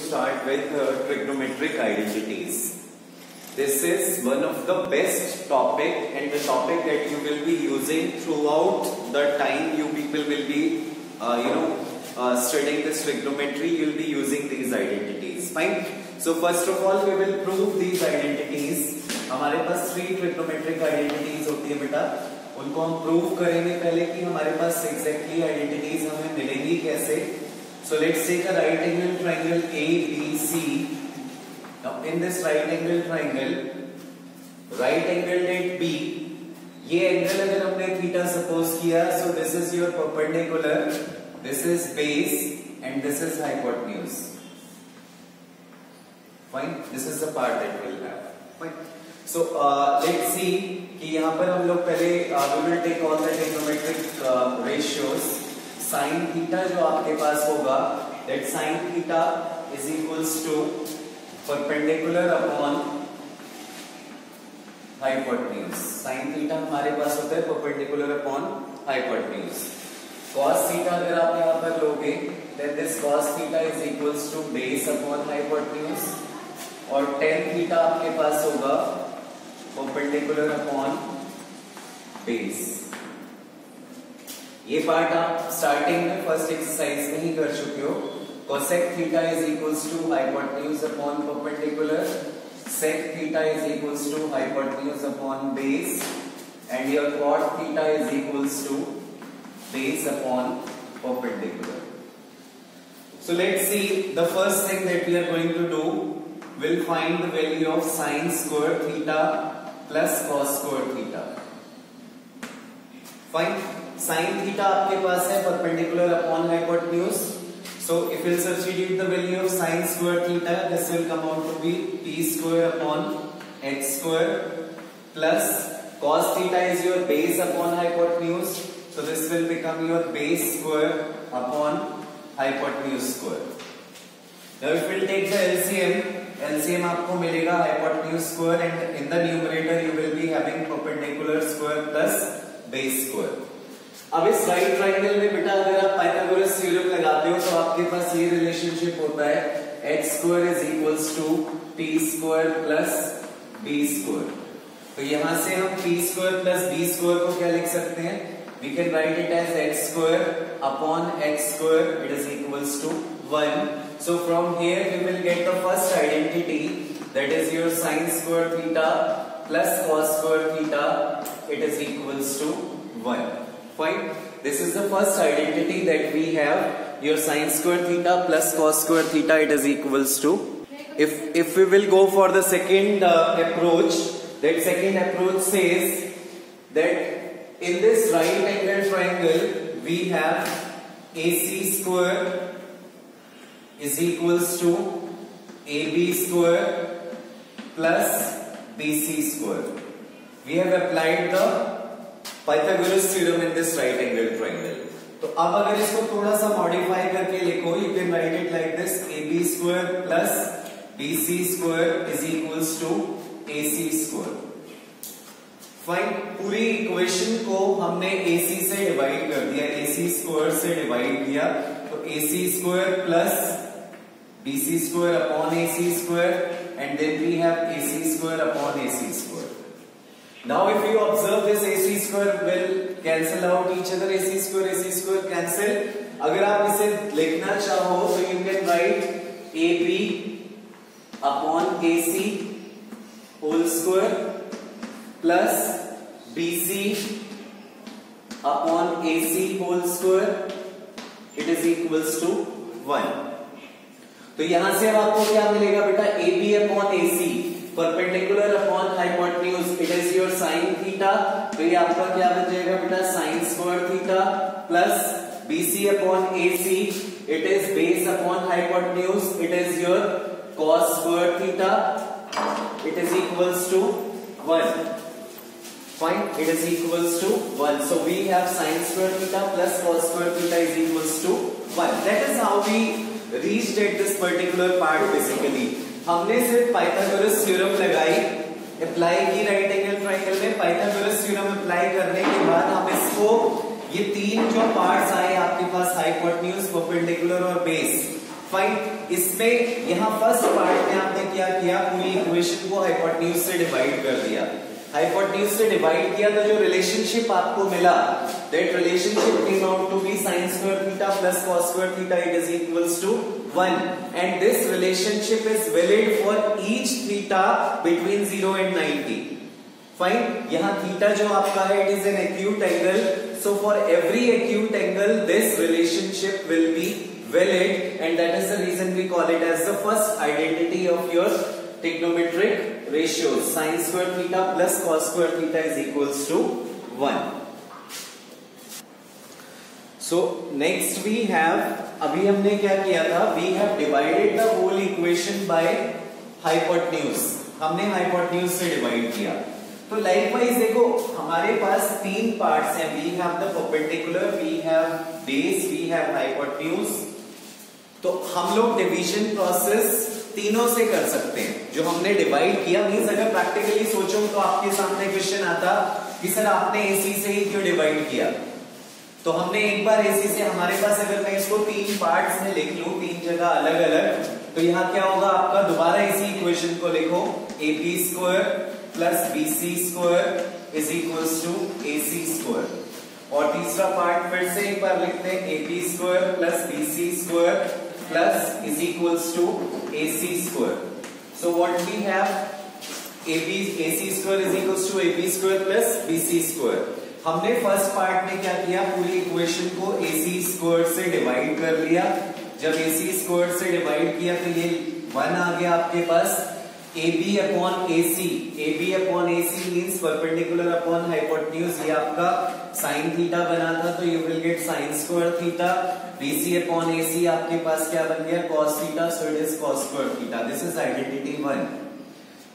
start with trigonometric identities. This is one of the best topic and the topic that you will be using throughout the time you people will be studying this trigonometry. You will be using these identities. Fine. So first of all we will prove these identities. हमारे पास 3 trigonometric identities होती है बेटा, उनको हम prove करेंगे पहले कि हमारे पास एग्जैक्टली आइडेंटिटीज हमें मिलेंगी कैसे. So let's take a right angle triangle ABC. Now in this right angle triangle, right angled at B, ये एंगल अगर हमने थीटा सपोज किया, so this is your perpendicular, this is base and this is hypotenuse. Fine, this is the part that we'll have. Fine. So let's see कि यहाँ पर हम लोग पहले we will take all the trigonometric ratios. Sin theta जो आपके पास होगा, that sin theta is equals to perpendicular upon hypotenuse. Sin theta हमारे पास होता है perpendicular upon hypotenuse. Cos theta अगर आप यहाँ पर लोगे, then this cos theta is equals to base upon hypotenuse. और tan theta आपके पास होगा perpendicular upon base. ये पार्ट आप स्टार्टिंग में फर्स्ट एक्सरसाइज में ही कर चुके हो. cosec theta is equals to hypotenuse upon perpendicular, sec theta is equals to hypotenuse upon base, and your cot theta is equals to base upon perpendicular. So let's see, the first thing that we are going to do, we'll find the value of sin square theta plus cos square theta. Fine. Sin theta आपके पास है perpendicular upon hypotenuse. So if you substitute the value of sin square theta, this will come out to be p square upon h square plus cos theta is your base upon hypotenuse. So this will become your base square upon hypotenuse square. Now if we take the LCM आपको मिलेगा hypotenuse square and in the numerator you will be having perpendicular square plus base square. अब इस right triangle में बेटा अगर आप Pythagoras theorem लगाते हो तो आपके पास ये रिलेशनशिप होता है h square is equals to p square plus b square. तो यहां से हम p square plus b square को क्या लिख सकते हैं, we can write it as h square upon x square, it is equals to 1. So from here we will get the first identity, that is your sin square theta plus cos square theta, it is equals to 1. Fine. This is the first identity that we have. Your sin square theta plus cos square theta, it is equals to. If we will go for the second approach, that second approach says that in this right angle triangle we have AC square is equals to AB square plus BC square. We have applied the Pythagoras theorem in this right angle triangle. तो अब अगर इसको थोड़ा सा modify करके लिखो, you can write it like this: AB square plus BC square is equals to AC square. Fine. पूरी equation को हमने AC से डिवाइड कर दिया, AC स्क्वायर से डिवाइड किया, तो AC square plus BC square upon AC square and then we have AC square upon AC square. Now if you observe this AC square will cancel out each other, AC square cancel. अगर आप इसे लिखना चाहो तो you can write AB upon AC whole square plus BC upon AC whole square, it is equals to 1. तो यहां से अब आपको क्या मिलेगा बेटा, AB upon AC perpendicular upon hypotenuse, it is your sin theta. तो ये आपका क्या बन जाएगा बेटा, sin square theta plus BC upon AC, it is base upon hypotenuse, it is your cos square theta, it is equals to 1. Fine, it is equals to 1. So we have sin square theta plus cos square theta is equals to 1. That is how we reached at this particular part. Basically हमने सिर्फ Pythagoras theorem लगाई, apply की right angle triangle में. Pythagoras theorem apply करने के बाद हम इसको ये तीन जो पार्ट्स आए आपके पास, हाइपोटेन्यूज, परपेंडिकुलर और बेस, फाइन। इसमें यहाँ फर्स्ट पार्ट में आपने क्या किया, पूरी इक्वेशन को हाइपोटेन्यूज से डिवाइड कर दिया। हाइपोटेन्यूज से डिवाइड किया तो जो रिलेशनशिप आपको मिला, that relationship came out to be sin square theta plus cos square theta it is equals to 1 and this relationship is valid for each theta between 0 and 90। Fine, यहाँ theta जो आपका है it is an acute angle, so for every acute angle this relationship will be valid and that is the reason we call it as the first identity of your trigonometric ratios. Sin square theta plus cos square theta is equals to 1. So next we have, अभी हमने क्या किया था, we have divided the whole equation by hypotenuse. हमने hypotenuse से divide किया। तो likewise देखो हमारे पास तीन parts हैं, we have the perpendicular, we have base, we have hypotenuse। तो हम लोग डिवीजन प्रोसेस तीनों से कर सकते हैं। जो हमने डिवाइड किया मींस अगर प्रैक्टिकली सोचो तो आपके सामने क्वेश्चन आता कि सर आपने एसी से ही क्यों डिवाइड किया, तो हमने एक बार एसी से, हमारे पास अगर मैं इसको तीन पार्ट्स में लिख लूं, तीन जगह अलग अलग, तो यहाँ क्या होगा आपका, दोबारा इसी इक्वेशन को लिखो, A B square plus B C square is equals to A C square. और तीसरा पार्ट फिर से एक बार लिखते हैं, A B square plus B C square plus is equals to AC square. So what we have, AC square is equals to AB square plus BC square. हमने first part में क्या किया, पूरी इक्वेशन को AC स्क्वायर से divide कर लिया। जब AC स्क्वायर से डिवाइड किया तो ये 1 आ गया आपके पास, AB upon AC, AB upon AC means perpendicular upon hypotenuse, ये आपका साइन थीटा बना था तो you will get sign square theta. BC upon AC आपके पास क्या बन गया, cos theta, so it is cos square theta. This is identity 1।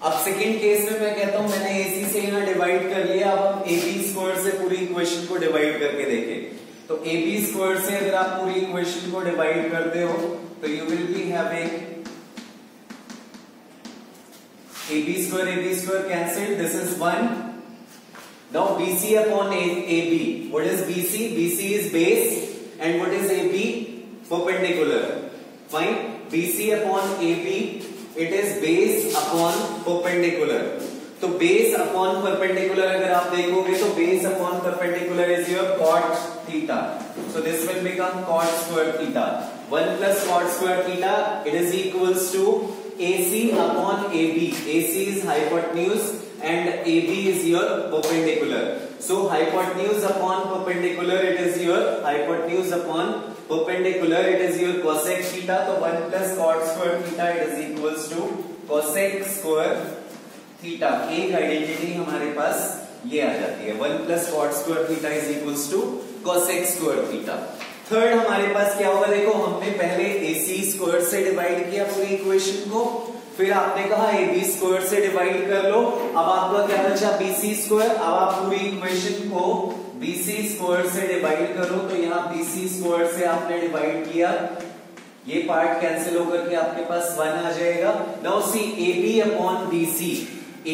अब सेकेंड केस में मैं कहता हूं मैंने AC से यहाँ डिवाइड कर लिया, अब हम AB स्क्वायर से पूरी इक्वेशन को डिवाइड करके देखें। तो AB स्क्वायर से अगर आप पूरी इक्वेशन को डिवाइड करते हो तो you will be having AB square cancelled, this is 1. Now BC upon AB, what is BC? BC is base and what is AB? Perpendicular. Fine. BC upon AB, it is base upon perpendicular. तो base upon perpendicular अगर आप देखोगे तो base upon perpendicular is your cot theta. So this will become cot square theta. 1 plus cot square theta, it is equals to AC upon AB. AC is hypotenuse and AB is your perpendicular. So hypotenuse upon perpendicular, it is your hypotenuse upon perpendicular, it is your cosec theta. So 1 plus cot square theta, it is equals to cosec square theta. एक identity हमारे पास ये आ जाती है, 1 plus cot square theta is equals to cosec square theta. Third हमारे पास क्या होगा, देखो हमने पहले AC स्क्वायर से डिवाइड किया पूरी इक्वेशन को, फिर आपने कहा AB स्क्वायर से डिवाइड कर लो, अब आपका क्या बचा BC स्क्वायर। अब आप पूरी इक्वेशन को BC स्क्वायर से डिवाइड करो, तो यहाँ BC स्क्वायर से आपने डिवाइड किया, ये पार्ट कैंसिल होकर के आपके पास 1 आ जाएगा। Now see AB upon BC,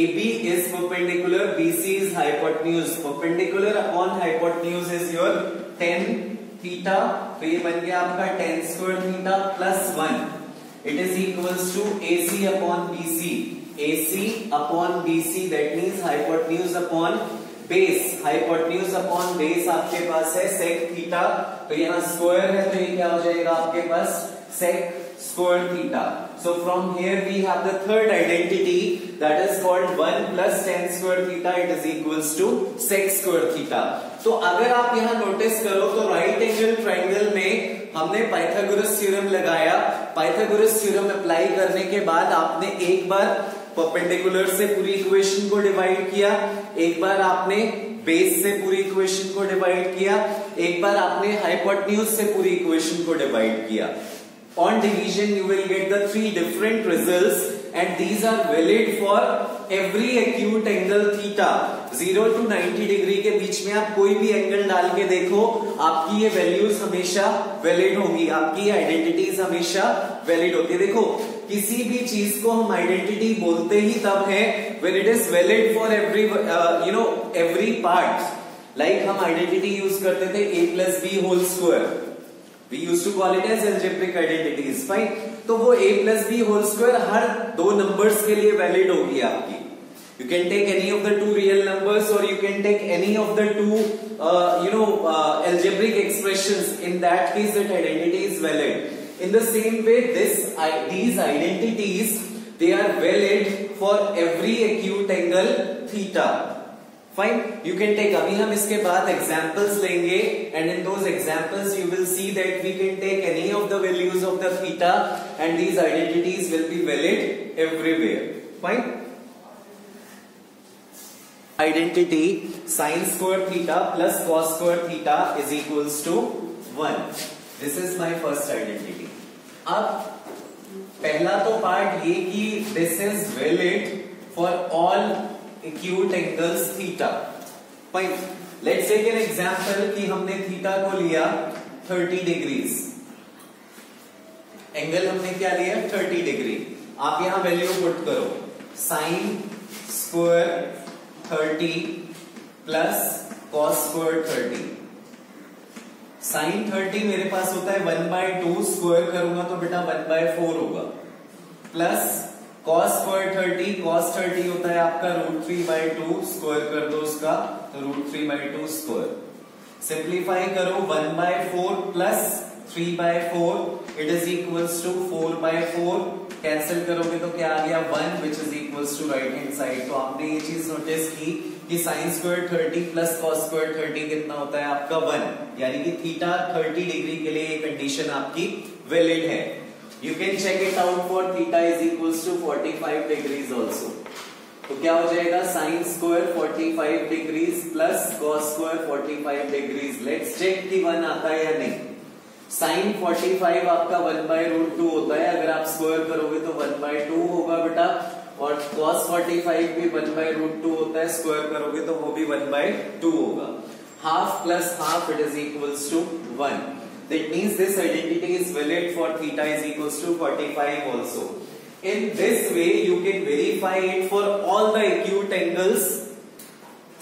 AB is perpendicular, BC is hypotenuse, perpendicular upon hypotenuse is your 10 theta, तो ये बन गया आपका 10 square theta plus 1, it is equals to AC upon BC, AC upon BC that means hypotenuse upon base, hypotenuse upon base आपके पास है sec theta, तो यहाँ स्क्वायर है तो ये क्या हो जाएगा आपके पास सेक square theta. So from here we have the third identity that is called 1 plus 10 square theta, it is equals to sec square theta. तो अगर आप यहाँ नोटिस करो तो राइट एंगल ट्राइंगल में हमने पाइथागोरस थ्योरम लगाया, पाइथागोरस थ्योरम अप्लाई करने के बाद आपने एक बार परपेंडिकुलर से पूरी इक्वेशन को डिवाइड किया, एक बार आपने बेस से पूरी इक्वेशन को डिवाइड किया, एक बार आपने हाइपोटेन्यूज से पूरी इक्वेशन को डिवाइड किया। On division you will get the 3 different results and these are valid for every acute angle theta. 0 to 90 degree के बीच में आप कोई भी एंगल डाल के देखो, आपकी ये वैल्यूज हमेशा वैलिड होंगी, आपकी आइडेंटिटीज हमेशा वैलिड होती है। देखो किसी भी चीज को हम आइडेंटिटी बोलते ही तब है when it is valid for every every part. Like हम आइडेंटिटी यूज करते थे a plus b whole square, We used to call it as algebraic identities, fine. तो वो a plus b whole square हर दो numbers के लिए valid होगी आपकी. You can take any of the two real numbers or you can take any of the two algebraic expressions. In that case that identity is valid. In the same way these identities, they are valid for every acute angle theta. Fine. You can take, अभी हम इसके बाद examples लेंगे and in those examples you will see that we can take any of the values of the theta and these identities will be valid everywhere. Fine. Identity sin square theta plus cos square theta is equals to 1. This is my first identity. अब पहला तो part ये कि this is valid for all acute angles theta. Fine. Let's take an example कि हमने theta को लिया 30 degrees. Angle हमने क्या लिया 30 डिग्री. आप यहां वैल्यू पुट करो sin square 30 plus cos square 30. sin 30 मेरे पास होता है 1/2, स्क्वायर करूंगा तो बेटा 1/4 होगा, प्लस cos स्क्वायर 30, cos 30 होता है आपका √3/2, स्क्वायर कर दो उसका तो √3/2 स्क्वायर. सिंप्लीफाई करो 1/4 plus 3/4 it is equals to 4/4. Cancel करोगे तो क्या आ गया 1 which is equals to right hand side. तो आपने ये चीज नोटिस की कि sin square 30 plus cos square 30 कितना होता है आपका 1, यानी कि थीटा 30 डिग्री के लिए ये कंडीशन आपकी वैलिड है. You can check it out for theta is equals to 45 degrees also. तो क्या हो जाएगा sin square 45 degrees plus cos square 45 degrees. Let's check कि 1 आता है या नहीं. sin 45 आपका 1/√2 होता है, अगर आप स्क्वायर करोगे तो 1/2 होगा बेटा, और cos 45 भी 1/√2 होता है, स्क्वायर करोगे तो वो भी 1/2 होगा. Half plus half it is equals to 1. That means this identity is valid for theta is equals to 45 also. In this way you can verify it for all the acute angles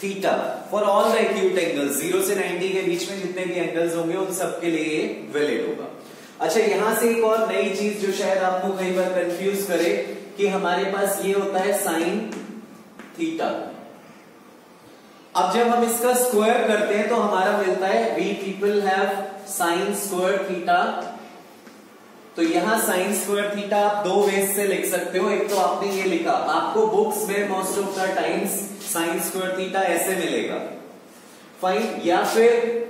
theta. For all the acute angles 0 से 90 के बीच में जितने भी angles होंगे उन सब के लिए वैलिड होगा. अच्छा, यहां से एक और नई चीज जो शायद आपको कई बार कंफ्यूज करे कि हमारे पास ये होता है sin थीटा. अब जब हम इसका स्क्वायर करते हैं तो हमारा मिलता है we people have sin square theta. तो यहां sin स्क्वायर थीटा आप दो वेज से लिख सकते हो. एक तो आपने ये लिखा, आपको बुक्स में most of the times sin square theta ऐसे मिलेगा, फाइन. या फिर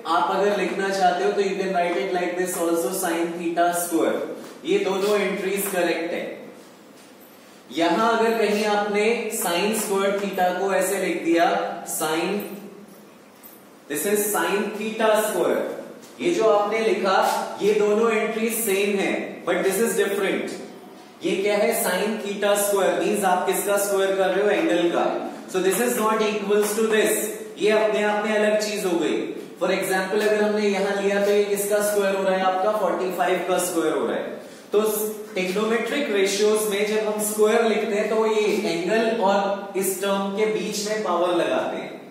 आप अगर लिखना चाहते हो तो you can write it like this also sin theta square. ये दो एंट्रीज करेक्ट है. यहां अगर कहीं आपने sin स्क्वायर थीटा को ऐसे लिख दिया sin, this is sin theta square. ये जो आपने लिखा ये दोनों एंट्रीज सेम है, बट दिस इज डिफरेंट. ये क्या है sin थीटा स्क्वायर, मींस आप किसका स्क्वायर कर रहे हो एंगल का. So this is not equals to this. ये अपने आप में अलग चीज हो गई. फॉर एग्जाम्पल अगर हमने यहां लिया तो ये किसका स्क्वायर हो रहा है आपका 45 का स्क्वायर हो रहा है. तो ट्रिग्नोमेट्रिक रेशियोज में जब हम स्क्वायर लिखते हैं तो ये एंगल और इस टर्म के बीच में पावर लगाते हैं.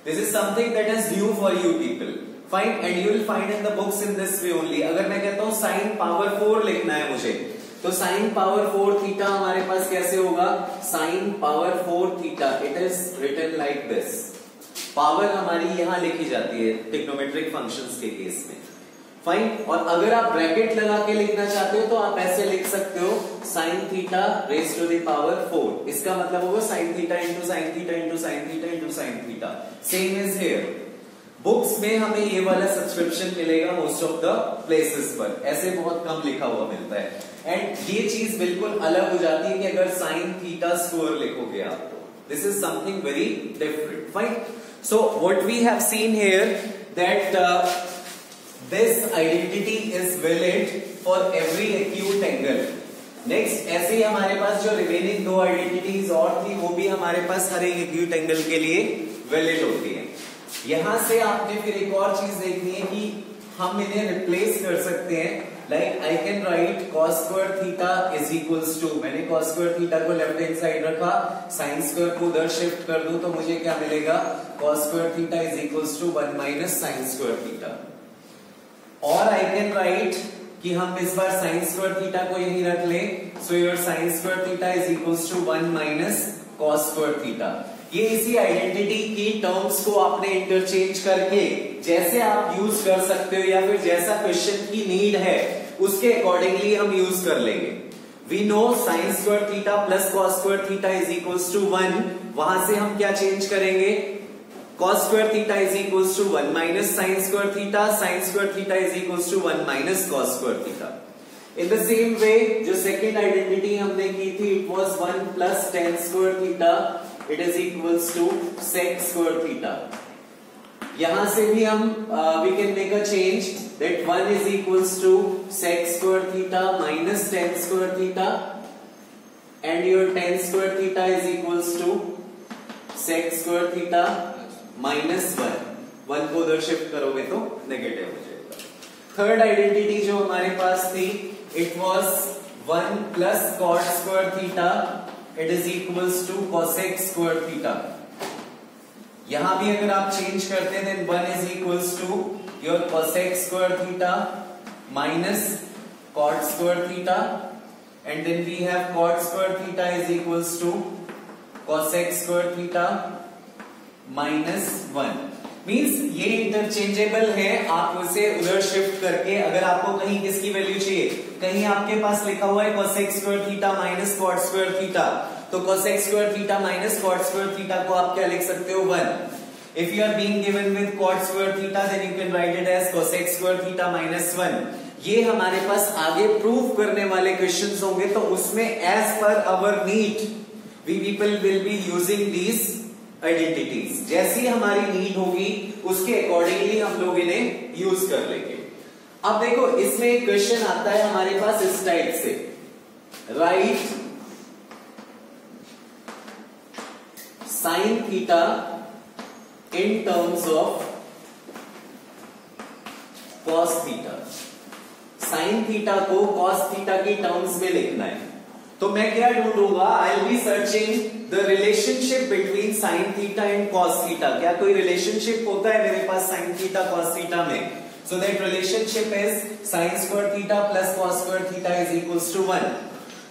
This is something that is new for you people, fine, and you will find in the books in this way only. अगर मैं कहता हूं sin पावर 4 लिखना है मुझे, तो sin पावर 4 थीटा हमारे पास कैसे होगा sin power 4 theta. It is written like this. Power हमारी यहां लिखी जाती है ट्रिग्नोमेट्रिक फंक्शंस के केस में, फाइन. और अगर आप ब्रैकेट लगा के लिखना चाहते हो तो आप ऐसे लिख सकते हो sin theta raise to the power 4. इसका मतलब होगा sin theta into sin theta into sin theta into sin theta. Same is here. Books में हमें ये वाला सब्सक्रिप्शन मिलेगा मोस्ट ऑफ द प्लेसेस पर, ऐसे बहुत कम लिखा हुआ मिलता है. एंड ये चीज बिल्कुल अलग हो जाती है कि अगर sin थीटा स्क्वायर लिखोगे आप तो this is something very different, fine. So what we have seen here that this identity is valid for every acute angle. Next, ऐसे ही हमारे पास जो रिमेनिंग दो आइडेंटिटीज और थी वो भी हमारे पास हर एक एक्यूट एंगल के लिए वैलिड होती है. यहां से आपने फिर एक और चीज देखनी है कि हम इन्हें रिप्लेस कर सकते हैं. Like I can write cos square theta is equals to, मैंने cos स्क्वायर थीटा को लेफ्ट हैंड साइड रखा, sin स्क्वायर को उधर शिफ्ट कर दूं तो मुझे क्या मिलेगा cos square theta is equals to 1 minus sin square theta. और आई कैन राइट कि हम इस बार साइन स्क्वायर थीटा को यही रख लें, so your sine square theta is equals to 1 minus cos square theta. ये इसी आइडेंटिटी की टर्म्स को आपने इंटरचेंज करके जैसे आप यूज कर सकते हो या फिर जैसा क्वेश्चन की नीड है उसके अकॉर्डिंगली हम यूज कर लेंगे। We know sine square theta plus cos square theta is equals to 1, वहां से हम क्या चेंज करेंगे, cos square theta is equals to 1 minus sin square theta, sin square theta is equals to 1 minus cos square theta. In the same way, जो second identity हमने की थी, it was 1 plus tan square theta, it is equals to sec square theta. यहां से भी हम we can make a change that 1 is equals to sec square theta minus tan square theta, and your tan square theta is equals to sec square theta minus 1 को उधर shift करोगे तो negative हो जाएगा। थर्ड आइडेंटिटी जो हमारे पास थी, it was 1 plus cot square theta, it is equals to cosec square theta. यहां भी अगर आप चेंज करते हैं then 1 is equals to your cosec square theta minus cot square theta, and then we have cot square theta is equals to cosec square theta minus 1। Means ये interchangeable है, आप उसे उधर शिफ्ट करके अगर आपको कहीं किसकी वैल्यू चाहिए, कहीं आपके पास लिखा हुआ है cosec square theta minus cot square theta, तो cosec square theta minus cot square theta को आप क्या लिख सकते हो 1। If you are being given with cot square theta then you can write it as cosec square theta minus 1। ये हमारे पास आगे प्रूव करने वाले क्वेश्चंस होंगे, तो उसमें as per our need we people will be using these identities. जैसी हमारी नीड होगी उसके अकॉर्डिंगली हम लोग इन्हें यूज कर लेंगे। अब देखो इसमें एक क्वेश्चन आता है हमारे पास इस टाइप से, write sine theta in terms of cos theta. Sine theta को कॉस थीटा की टर्म्स में लिखना है, तो मैं क्या ढूंढूंगा, I will be searching the relationship between sine theta and cos theta. क्या कोई रिलेशनशिप होता है मेरे पास साइन थीटा कॉस थीटा में? So that relationship is sine square theta plus cos square theta is equals to 1।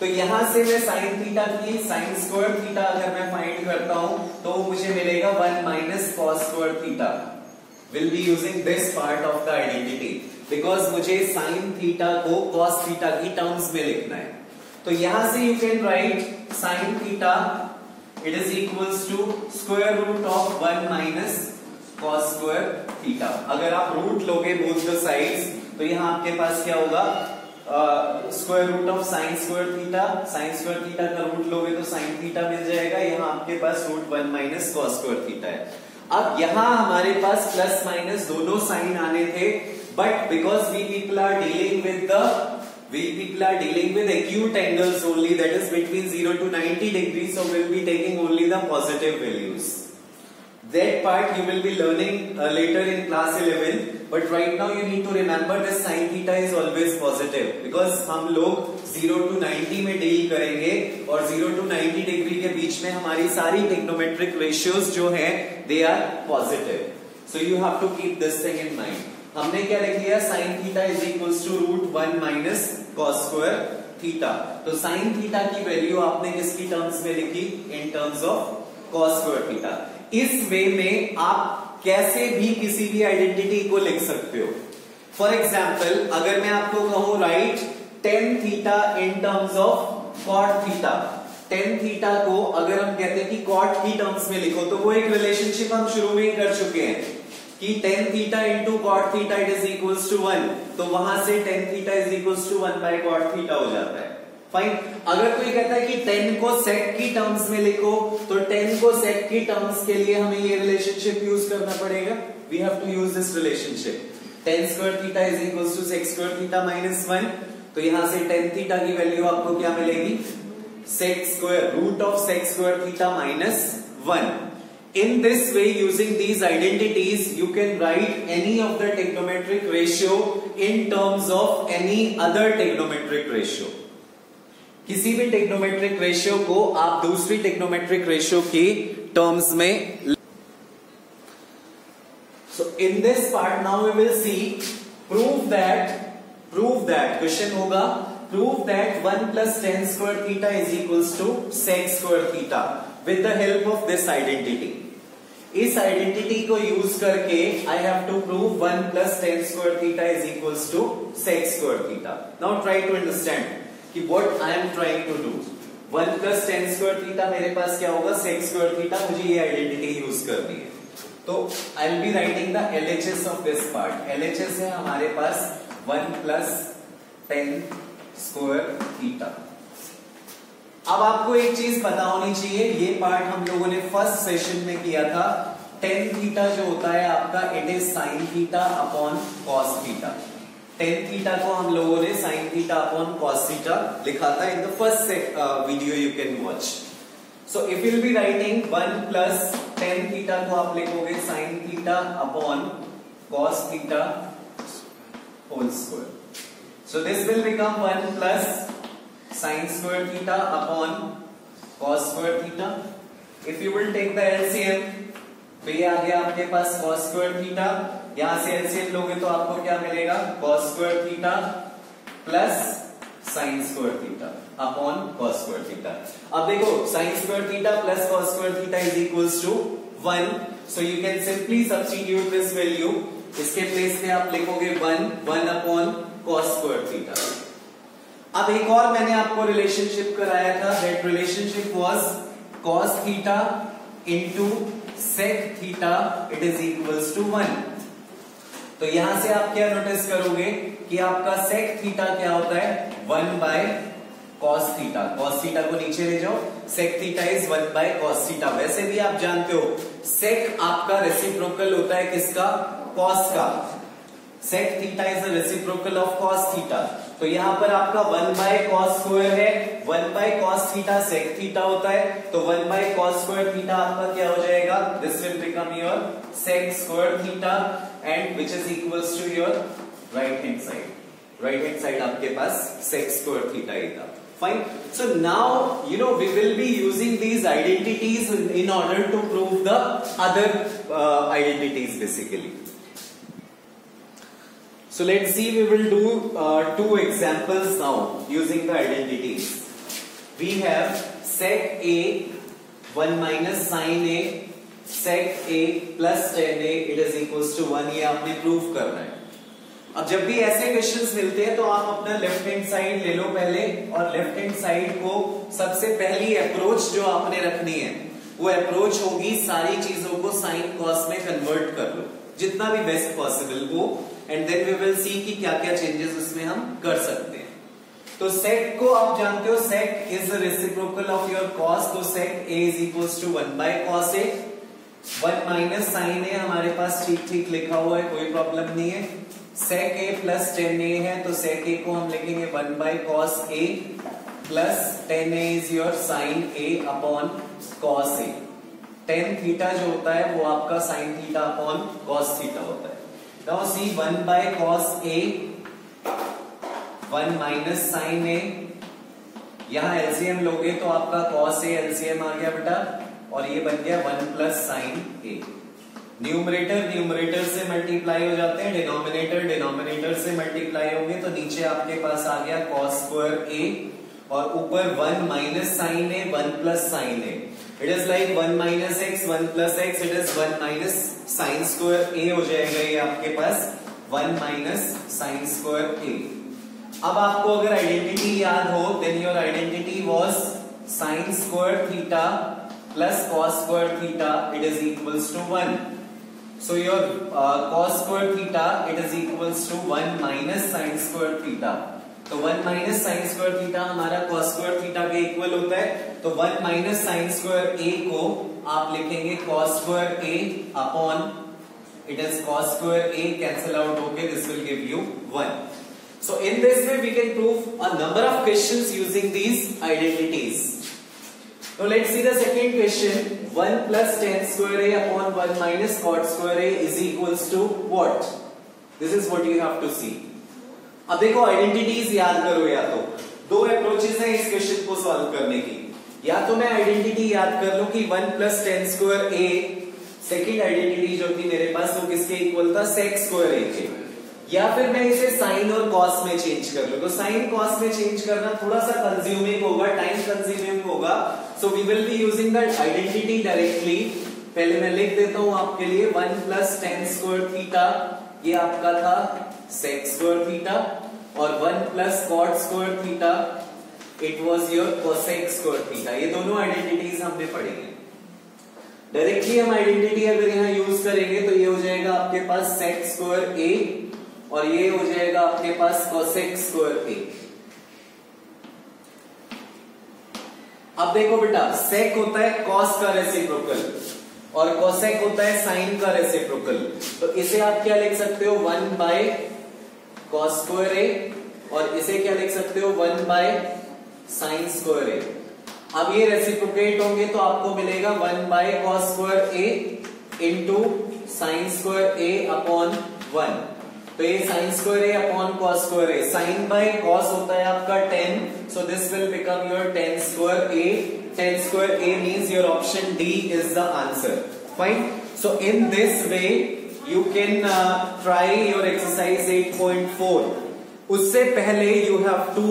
तो यहां से मैं साइन थीटा की साइन स्क्वायर थीटा अगर मैं फाइंड करता हूं तो मुझे मिलेगा 1 minus cos square theta. Will be using this part of the identity because मुझे साइन थीटा को कॉस थीटा की टर्म्स में लिखना है। तो यहां से you can write sine theta it is equals to square root of 1 minus cos square theta. अगर आप रूट लोगे बोथ द साइड्स तो यहां आपके पास क्या होगा, square root of sine square theta, sine square theta का रूट लोगे तो साइन थीटा मिल जाएगा, यहां आपके पास root 1 minus cos square theta है। अब यहां हमारे पास प्लस माइनस दोनों साइन आने थे, but because we people are dealing with acute angles only, that is between 0 to 90 degrees, so we'll be taking only the positive values. That part you will be learning later in class 11, but right now you need to remember that sin theta is always positive because हम लोग 0 to 90 में deal करेंगे और 0 to 90 degree के बीच में हमारी सारी trigonometric ratios जो है they are positive, so you have to keep this thing in mind. हमने क्या लिख लिया, sine theta is equals to root 1 minus cos square theta. तो साइन थीटा की वैल्यू आपने किसकी टर्म्स में लिखी, in terms of cos square theta. इस वे में आप कैसे भी किसी भी आइडेंटिटी को लिख सकते हो। फॉर एग्जाम्पल अगर मैं आपको कहूं write tan theta in terms of cot theta, tan theta को अगर हम कहते हैं कि कॉट की टर्म्स में लिखो, तो वो एक रिलेशनशिप हम शुरू में ही कर चुके हैं कि tan theta into cot theta it is equals to 1, तो वहां से tan theta is equals to 1 by cot theta हो जाता है। फाइन। अगर कोई कहता है कि टेन को सेक की टर्म्स में लिखो, तो टेन को सेक की टर्म्स के लिए हमें ये रिलेशनशिप यूज करना पड़ेगा, we have to use this relationship. Tan square theta is equals to sec square theta minus 1, तो यहां से टेन थीटा की वैल्यू आपको क्या मिलेगी, sec square root of sec square theta minus 1। In this way, using these identities, you can write any of the trigonometric ratio in terms of any other trigonometric ratio. किसी भी trigonometric ratio को आप दूसरी trigonometric ratio की terms में। So in this part now we will see prove that question होगा, prove that 1 plus tan square theta is equals to sec square theta with the help of this identity. इस identity को use करके I have to prove 1 plus tan square theta is equals to sec square theta. Now try to understand कि what I am trying to do. 1 plus tan square theta मेरे पास क्या होगा, sec square theta, मुझे ये identity use करनी है. तो आई will be writing the LHS of this part. LHS है हमारे पास 1 plus tan square theta. अब आपको एक चीज पता होनी चाहिए, ये पार्ट हम लोगों ने फर्स्ट सेशन में किया था. टेन थीटा जो होता है आपका, it is sine theta upon cos theta. Tan theta को हम लोगों ने sine theta upon cos theta लिखा था in the first video, you can watch. So if you will be writing 1 plus tan theta को आप लिखोगे sine theta upon cos theta whole square. So this will become 1 plus sin square theta upon cos square theta. If you will take the LCM, तो ये आ गया आपके पास cos square theta. यहां से LCM लोगे तो आपको क्या मिलेगा, cos square theta plus sin square theta upon cos square theta. अब देखो sin square theta plus cos square theta is equals to 1. So you can simply substitute this value. इसके प्लेस पे आप लिखोगे 1 upon cos square theta. अब एक और मैंने आपको रिलेशनशिप कराया था, that relationship was cos theta into sec theta, it is equals to 1. तो यहां से आप क्या नोटिस करोगे कि आपका sec थीटा क्या होता है, 1 by cos theta. cos theta को नीचे ले जाओ, sec theta is 1 by cos theta. वैसे भी आप जानते हो sec आपका रेसिप्रोकल होता है किसका, cos का. sec theta is a reciprocal of cos theta. तो यहां पर आपका 1 by cos स्क्वायर है, 1 by cos theta sec theta होता है, तो 1 by cos स्क्वायर थीटा आपका क्या हो जाएगा, this will become your sec square theta and which is equals to your right hand side. Right hand side आपके पास sec स्क्वायर थीटा आएगा. Fine. So now you know we will be using these identities in order to prove the other identities basically. So let's see, we will do two examples now using the identities. We have sec A 1 minus sin A, sec A plus tan A, it is equals to 1. ये आपने prove करना है. अब जब भी ऐसे questions मिलते हैं तो आप अपना लेफ्ट हैंड साइड ले लो पहले, और लेफ्ट हैंड साइड को सबसे पहली अप्रोच जो आपने रखनी है वो अप्रोच होगी सारी चीजों को साइन कॉस में कन्वर्ट कर लो जितना भी बेस्ट पॉसिबल हो, and then we will see कि क्या क्या चेंजेस उसमें हम कर सकते हैं. तो sec को आप जानते हो, sec is the reciprocal of your cos, तो sec A is equals to 1 by cos A. 1 minus sin A हमारे पास ठीक ठीक लिखा हुआ है, कोई प्रॉब्लम नहीं है. sec A plus tan A है, तो sec A को हम लिखेंगे 1 by cos A plus tan A is your sin A upon cos A. tan theta जो होता है वो आपका sin theta upon cos theta होता है. Now see 1 by cos A, 1 minus sin A. यहां LCM लोगे तो आपका cos A LCM आ गया बेटा, और ये बन गया 1 plus sin A. न्यूमरेटर से मल्टीप्लाई हो जाते हैं, डिनोमिनेटर से मल्टीप्लाई होंगे, तो नीचे आपके पास आ गया cos square A, और ऊपर 1 minus sin A 1 plus sin A. It is like 1 minus x 1 plus x, it is 1 minus sin square A हो जाएगा ये आपके पास 1 minus sin square A. अब आपको अगर आइडेंटिटी याद हो, then your identity was sin square theta plus cos square theta, it is equals to 1. So your cos square theta, it is equals to 1 minus sin square theta. तो 1 minus sign square theta हमारा cos square theta के equal होता है, तो 1 minus sine square A को आप लिखेंगे cos square A upon, it is cos square A, cancel out होके this will give you 1. So in this way we can prove a number of questions using these identities. तो let's see the second question. 1 plus tan square A upon 1 minus cot square A is equals to what? This is what you have to see. अब देखो identities याद करो, या तो दो approaches हैं इस क्वेश्चन को सॉल्व करने की. या तो मैं आइडेंटिटी याद कर लूं कि 1 plus tan square A, second identity जो थी मेरे पास वो किसके इक्वल था, sec स्क्वायर A के. या फिर मैं इसे साइन और कॉस में चेंज कर लूं। तो साइन कॉस में चेंज करना थोड़ा सा कंज्यूमिंग होगा, टाइम कंज्यूमिंग होगा। So we will be using that identity directly. पहले मैं लिख देता हूं आपके लिए 1 + tan स्क्वायर थीटा, ये आपका था sec स्क्वायर थीटा, और 1 + cot square theta, it was your cosec square theta. ये दोनों आइडेंटिटीज हमने पढ़ी है। डायरेक्टली हम आइडेंटिटी अगर यहां यूज करेंगे तो ये हो जाएगा आपके पास sec स्क्वायर a, और ये हो जाएगा आपके पास cosec स्क्वायर a। अब देखो बेटा, sec होता है cos का रेसिप्रोकल और cosec होता है sin का रेसिप्रोकल। तो इसे आप क्या लिख सकते हो, 1 cos स्क्वायर a, और इसे क्या लिख सकते हो, 1 sin स्क्वायर a। अब ये रेसिप्रोकेट होंगे तो आपको मिलेगा 1 cos square a into sin square a upon 1। तो ये sin square a upon cos square a, sin by cos होता है आपका 10, so this will become your tan square a। tan square a means your option D is the answer. Fine. So in this way you can try your exercise 8.4. उससे पहले you have to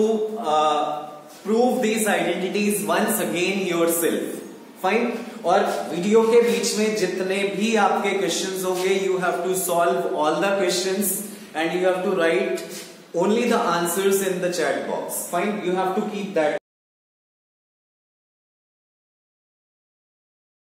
prove these identities once again yourself. Fine. और video के बीच में जितने भी आपके questions होंगे, you have to solve all the questions and you have to write only the answers in the chat box. Fine. You have to keep that